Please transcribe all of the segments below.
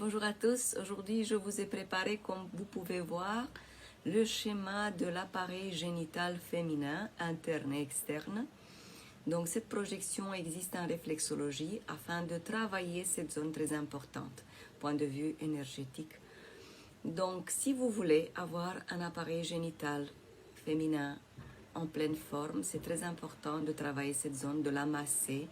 Bonjour à tous. Aujourd'hui, je vous ai préparé, comme vous pouvez voir, le schéma de l'appareil génital féminin interne et externe. Donc, cette projection existe en réflexologie afin de travailler cette zone très importante, point de vue énergétique. Donc, si vous voulez avoir un appareil génital féminin en pleine forme, c'est très important de travailler cette zone, de la masser,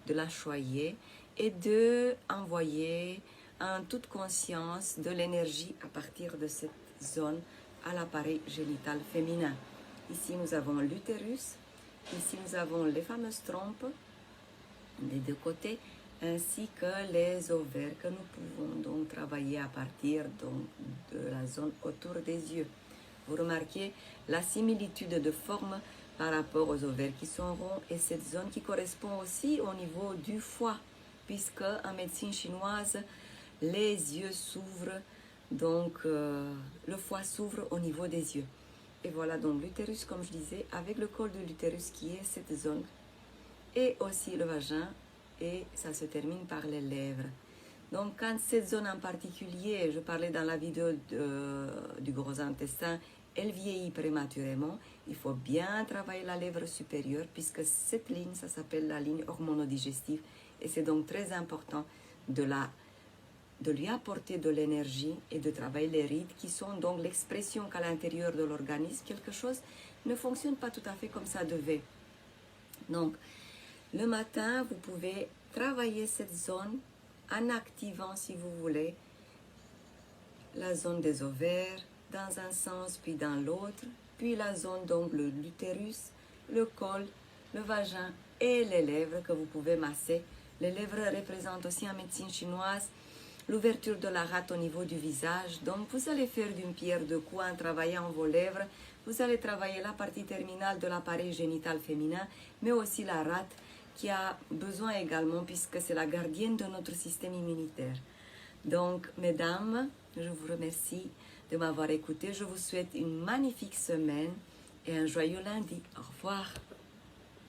de la choyer et de envoyer en toute conscience de l'énergie à partir de cette zone à l'appareil génital féminin. Ici, nous avons l'utérus. Ici, nous avons les fameuses trompes des deux côtés, ainsi que les ovaires que nous pouvons donc travailler à partir donc, de la zone autour des yeux. Vous remarquez la similitude de forme par rapport aux ovaires qui sont ronds et cette zone qui correspond aussi au niveau du foie, puisque en médecine chinoise, les yeux s'ouvrent, donc le foie s'ouvre au niveau des yeux. Et voilà donc l'utérus, comme je disais, avec le col de l'utérus qui est cette zone, et aussi le vagin, et ça se termine par les lèvres. Donc quand cette zone en particulier, je parlais dans la vidéo du gros intestin, elle vieillit prématurément, il faut bien travailler la lèvre supérieure, puisque cette ligne, ça s'appelle la ligne hormonodigestive, et c'est donc très important de lui apporter de l'énergie et de travailler les rides qui sont donc l'expression qu'à l'intérieur de l'organisme, quelque chose ne fonctionne pas tout à fait comme ça devait. Donc, le matin, vous pouvez travailler cette zone en activant, si vous voulez, la zone des ovaires dans un sens puis dans l'autre, puis la zone donc de l'utérus, le col, le vagin et les lèvres que vous pouvez masser. Les lèvres représentent aussi en médecine chinoise l'ouverture de la rate au niveau du visage. Donc, vous allez faire d'une pierre deux coups en travaillant vos lèvres. Vous allez travailler la partie terminale de l'appareil génital féminin, mais aussi la rate qui a besoin également, puisque c'est la gardienne de notre système immunitaire. Donc, mesdames, je vous remercie de m'avoir écouté. Je vous souhaite une magnifique semaine et un joyeux lundi. Au revoir.